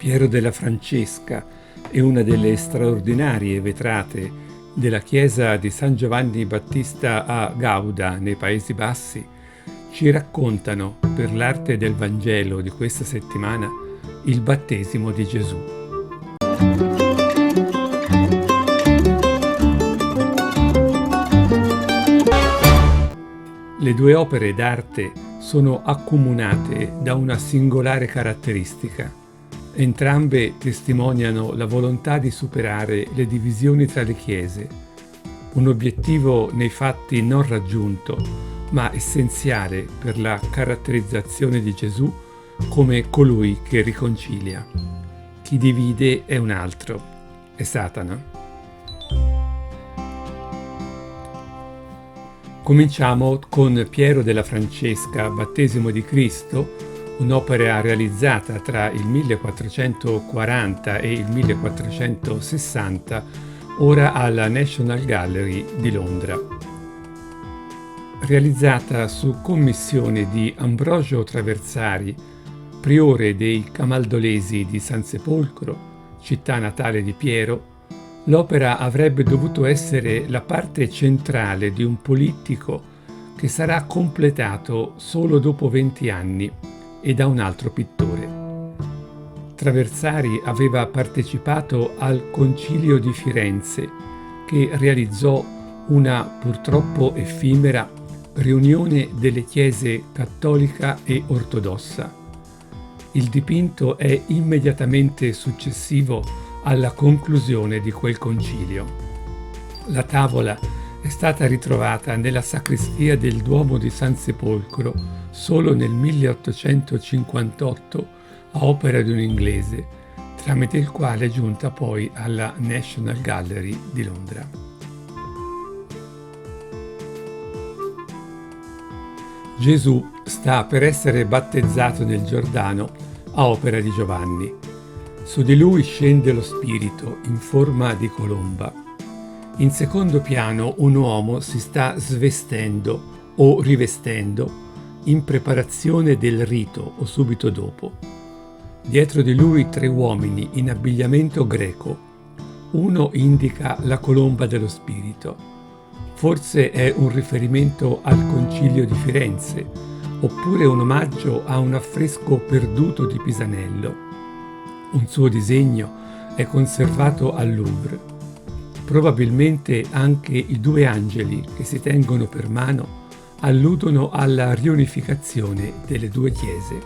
Piero della Francesca è una delle straordinarie vetrate della chiesa di San Giovanni Battista a Gouda, nei Paesi Bassi, ci raccontano, per l'arte del Vangelo di questa settimana, il battesimo di Gesù. Le due opere d'arte sono accomunate da una singolare caratteristica. Entrambe testimoniano la volontà di superare le divisioni tra le chiese, un obiettivo nei fatti non raggiunto, ma essenziale per la caratterizzazione di Gesù come colui che riconcilia. Chi divide è un altro, è Satana. Cominciamo con Piero della Francesca, Battesimo di Cristo, un'opera realizzata tra il 1440 e il 1460, ora alla National Gallery di Londra. Realizzata su commissione di Ambrogio Traversari, priore dei Camaldolesi di San Sepolcro, città natale di Piero, l'opera avrebbe dovuto essere la parte centrale di un polittico che sarà completato solo dopo 20 anni e da un altro pittore. Traversari aveva partecipato al Concilio di Firenze, che realizzò una purtroppo effimera riunione delle chiese cattolica e ortodossa. Il dipinto è immediatamente successivo alla conclusione di quel concilio. La tavola è stata ritrovata nella sacrestia del Duomo di San Sepolcro solo nel 1858 a opera di un inglese, tramite il quale è giunta poi alla National Gallery di Londra. Gesù sta per essere battezzato nel Giordano a opera di Giovanni. Su di lui scende lo Spirito in forma di colomba. In secondo piano un uomo si sta svestendo o rivestendo in preparazione del rito o subito dopo. Dietro di lui 3 uomini in abbigliamento greco. Uno indica la colomba dello Spirito. Forse è un riferimento al Concilio di Firenze, oppure un omaggio a un affresco perduto di Pisanello. Un suo disegno è conservato al Louvre. Probabilmente anche i 2 angeli che si tengono per mano alludono alla riunificazione delle 2 chiese.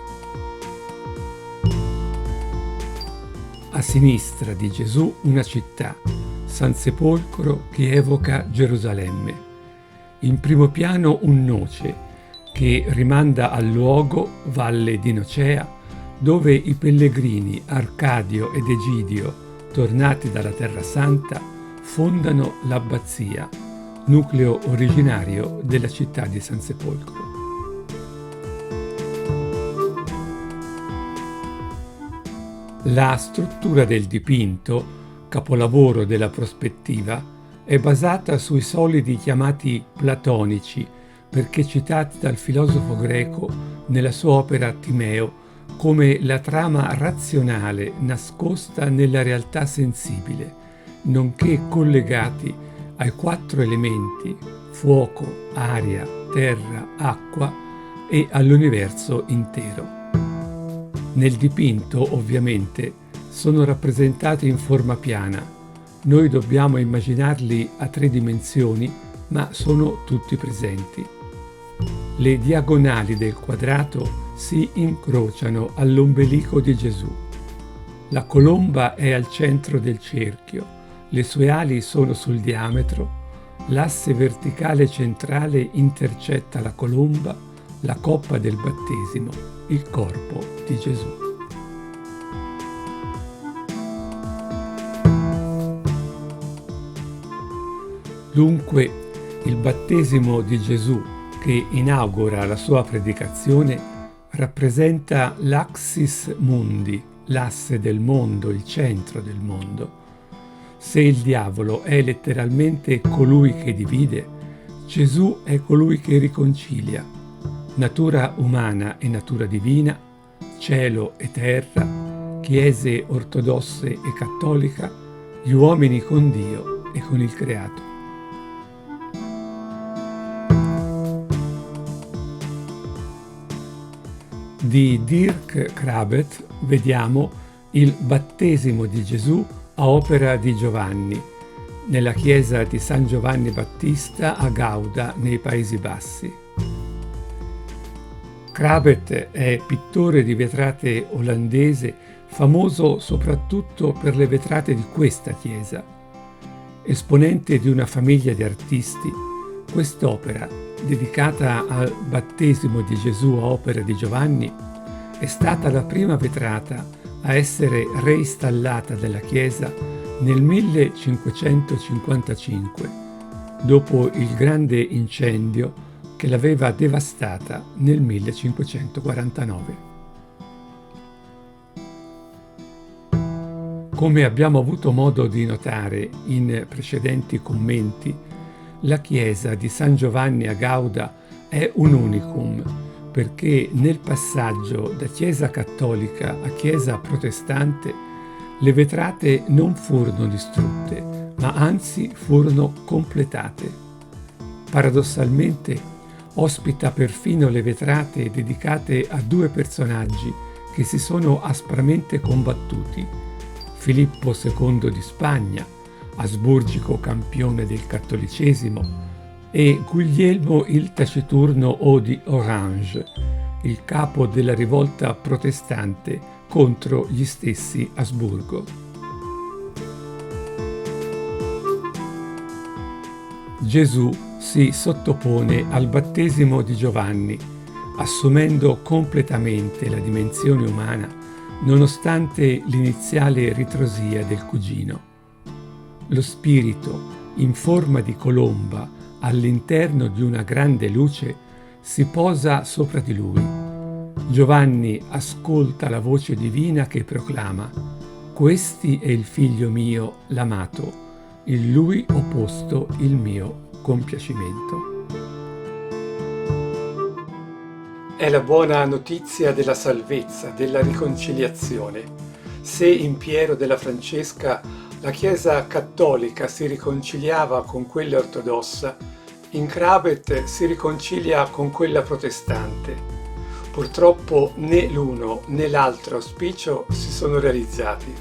A sinistra di Gesù una città, San Sepolcro, che evoca Gerusalemme. In primo piano un noce che rimanda al luogo, Valle di Nocea, dove i pellegrini Arcadio ed Egidio, tornati dalla Terra Santa, fondano l'abbazia, nucleo originario della città di San Sepolcro. La struttura del dipinto, capolavoro della prospettiva, è basata sui solidi chiamati platonici, perché citati dal filosofo greco nella sua opera Timeo come la trama razionale nascosta nella realtà sensibile, nonché collegati ai 4 elementi, fuoco, aria, terra, acqua, e all'universo intero. Nel dipinto, ovviamente, sono rappresentati in forma piana. Noi dobbiamo immaginarli a 3 dimensioni, ma sono tutti presenti. Le diagonali del quadrato si incrociano all'ombelico di Gesù. La colomba è al centro del cerchio. Le sue ali sono sul diametro, l'asse verticale centrale intercetta la colomba, la coppa del battesimo, il corpo di Gesù. Dunque, il battesimo di Gesù, che inaugura la sua predicazione, rappresenta l'axis mundi, l'asse del mondo, il centro del mondo. Se il diavolo è letteralmente colui che divide, Gesù è colui che riconcilia. Natura umana e natura divina, cielo e terra, chiese ortodosse e cattolica, gli uomini con Dio e con il creato. Di Dirk Krameth vediamo il battesimo di Gesù a opera di Giovanni, nella chiesa di San Giovanni Battista a Gouda, nei Paesi Bassi. Krameth è pittore di vetrate olandese, famoso soprattutto per le vetrate di questa chiesa. Esponente di una famiglia di artisti, quest'opera, dedicata al battesimo di Gesù a opera di Giovanni, è stata la prima vetrata a essere reinstallata dalla chiesa nel 1555, dopo il grande incendio che l'aveva devastata nel 1549. Come abbiamo avuto modo di notare in precedenti commenti, la chiesa di San Giovanni a Gouda è un unicum, perché nel passaggio da chiesa cattolica a chiesa protestante le vetrate non furono distrutte, ma anzi furono completate. Paradossalmente ospita perfino le vetrate dedicate a due personaggi che si sono aspramente combattuti: Filippo II di Spagna, asburgico campione del cattolicesimo, e Guglielmo il Taciturno o di Orange, il capo della rivolta protestante contro gli stessi Asburgo. Gesù si sottopone al battesimo di Giovanni, assumendo completamente la dimensione umana, nonostante l'iniziale ritrosia del cugino. Lo spirito, in forma di colomba, all'interno di una grande luce, si posa sopra di lui. Giovanni ascolta la voce divina che proclama: «Questi è il figlio mio, l'amato, in lui ho posto il mio compiacimento». È la buona notizia della salvezza, della riconciliazione. Se in Piero della Francesca la Chiesa cattolica si riconciliava con quella ortodossa, in Krameth si riconcilia con quella protestante. Purtroppo né l'uno né l'altro auspicio si sono realizzati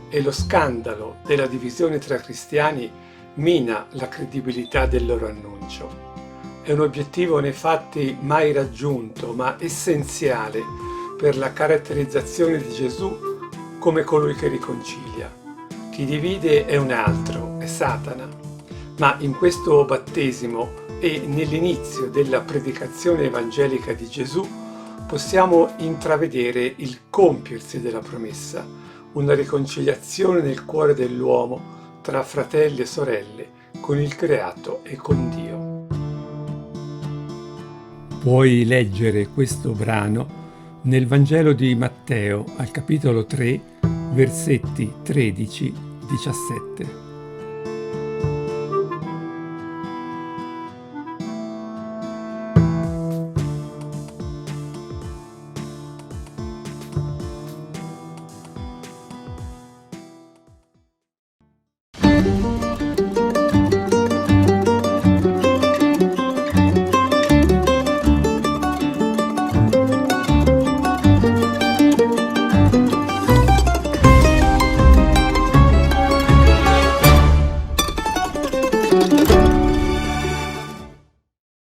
e lo scandalo della divisione tra cristiani mina la credibilità del loro annuncio. È un obiettivo nei fatti mai raggiunto, ma essenziale per la caratterizzazione di Gesù come colui che riconcilia. Chi divide è un altro, è Satana. Ma in questo battesimo e nell'inizio della predicazione evangelica di Gesù possiamo intravedere il compiersi della promessa, una riconciliazione nel cuore dell'uomo tra fratelli e sorelle, con il creato e con Dio. Puoi leggere questo brano nel Vangelo di Matteo, al capitolo 3, versetti 13-17.